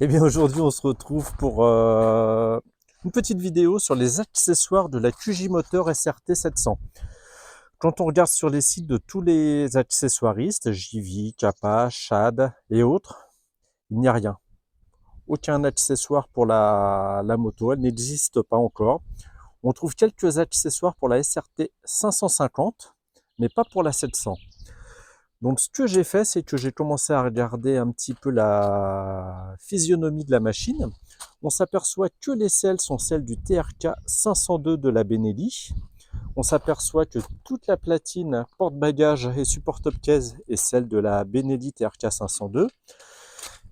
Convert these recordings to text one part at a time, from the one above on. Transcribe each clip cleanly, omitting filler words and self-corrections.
Eh bien aujourd'hui on se retrouve pour une petite vidéo sur les accessoires de la QJ Motor SRT 700. Quand on regarde sur les sites de tous les accessoiristes, JV, Kappa, Shad et autres, il n'y a rien. Aucun accessoire pour la moto, elle n'existe pas encore. On trouve quelques accessoires pour la SRT 550, mais pas pour la 700. Donc ce que j'ai fait, c'est que j'ai commencé à regarder un petit peu la physionomie de la machine. On s'aperçoit que les selles sont celles du TRK 502 de la Benelli. On s'aperçoit que toute la platine porte-bagages et support top case est celle de la Benelli TRK 502.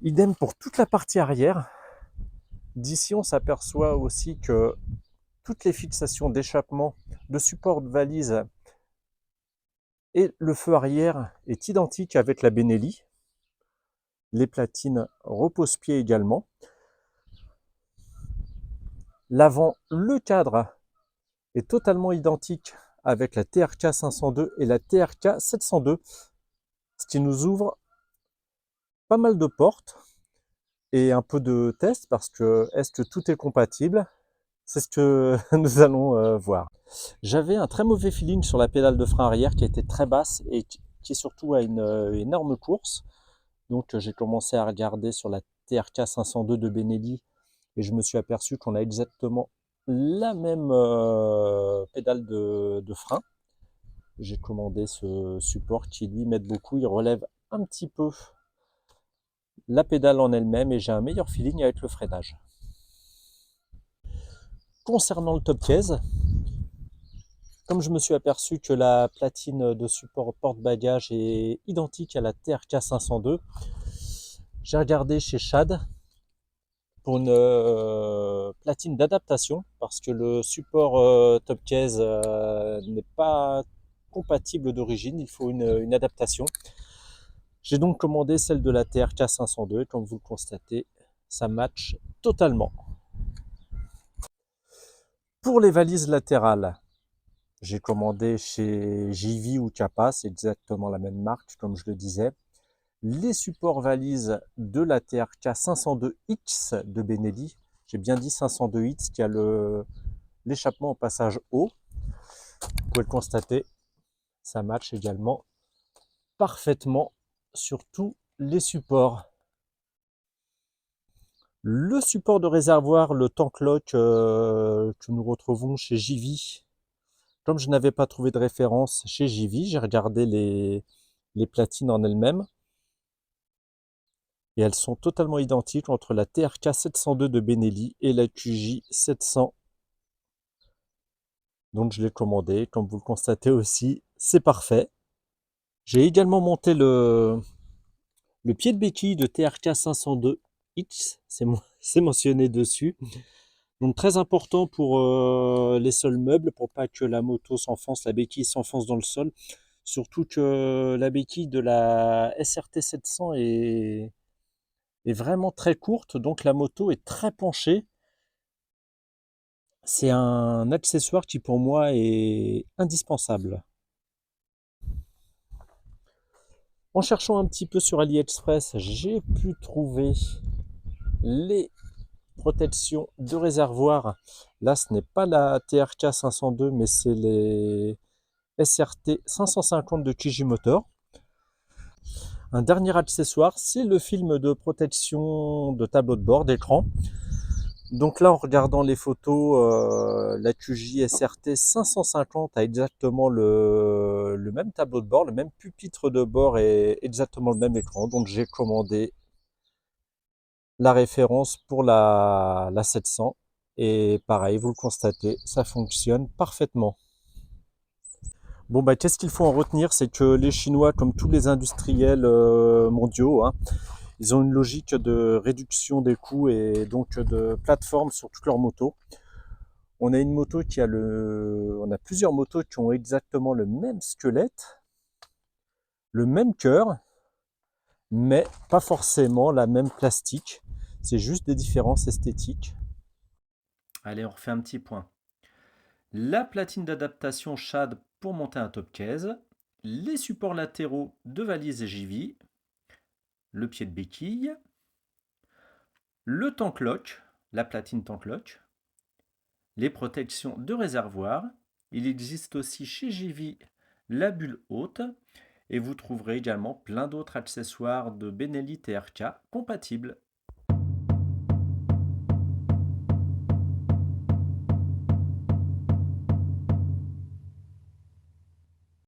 Idem pour toute la partie arrière. D'ici, on s'aperçoit aussi que toutes les fixations d'échappement, de support de valise et le feu arrière est identique avec la Benelli. Les platines repose-pied également. L'avant, le cadre est totalement identique avec la TRK 502 et la TRK 702, ce qui nous ouvre pas mal de portes et un peu de test parce que est-ce que tout est compatible? C'est ce que nous allons voir. J'avais un très mauvais feeling sur la pédale de frein arrière qui était très basse et qui surtout a une énorme course. Donc j'ai commencé à regarder sur la TRK 502 de Benelli et je me suis aperçu qu'on a exactement la même pédale de frein. J'ai commandé ce support qui lui m'aide beaucoup, il relève un petit peu la pédale en elle-même et j'ai un meilleur feeling avec le freinage. Concernant le top case, comme je me suis aperçu que la platine de support porte-bagages est identique à la TRK 502, j'ai regardé chez Shad pour une platine d'adaptation parce que le support top case n'est pas compatible d'origine, il faut une adaptation. J'ai donc commandé celle de la TRK 502 et comme vous le constatez, ça match totalement. Pour les valises latérales, j'ai commandé chez JV ou Kappa, c'est exactement la même marque comme je le disais. Les supports valises de la TRK 502X de Benelli, j'ai bien dit 502X qui a l'échappement au passage haut. Vous pouvez le constater, ça match également parfaitement sur tous les supports. Le support de réservoir, le tank lock que nous retrouvons chez JV, comme je n'avais pas trouvé de référence chez JV, j'ai regardé les platines en elles-mêmes et elles sont totalement identiques entre la TRK 702 de Benelli et la QJ 700. Donc je l'ai commandé, comme vous le constatez aussi, c'est parfait. J'ai également monté le pied de béquille de TRK 502X, c'est mentionné dessus. Donc très important pour les sols meubles, pour pas que la moto s'enfonce, la béquille s'enfonce dans le sol. Surtout que la béquille de la SRT 700 est vraiment très courte, donc la moto est très penchée. C'est un accessoire qui pour moi est indispensable. En cherchant un petit peu sur AliExpress, j'ai pu trouver les protections de réservoir. Là, ce n'est pas la TRK 502, mais c'est les SRT 550 de Kijimotor. Un dernier accessoire, c'est le film de protection de tableau de bord d'écran. Donc là, en regardant les photos, la QJ SRT 550 a exactement le même tableau de bord, le même pupitre de bord et exactement le même écran. Donc j'ai commandé la référence pour la 700 et pareil, vous le constatez, ça fonctionne parfaitement. Bon bah qu'est-ce qu'il faut en retenir, c'est que les Chinois, comme tous les industriels mondiaux, hein, ils ont une logique de réduction des coûts et donc de plateforme sur toutes leurs motos. On a une moto qui a on a plusieurs motos qui ont exactement le même squelette, le même cœur, mais pas forcément la même plastique. C'est juste des différences esthétiques. Allez, on refait un petit point. La platine d'adaptation Shad pour monter un top case, les supports latéraux de valise JV, le pied de béquille, le tank lock, la platine tank lock, les protections de réservoir. Il existe aussi chez JV la bulle haute et vous trouverez également plein d'autres accessoires de Benelli TRK compatibles.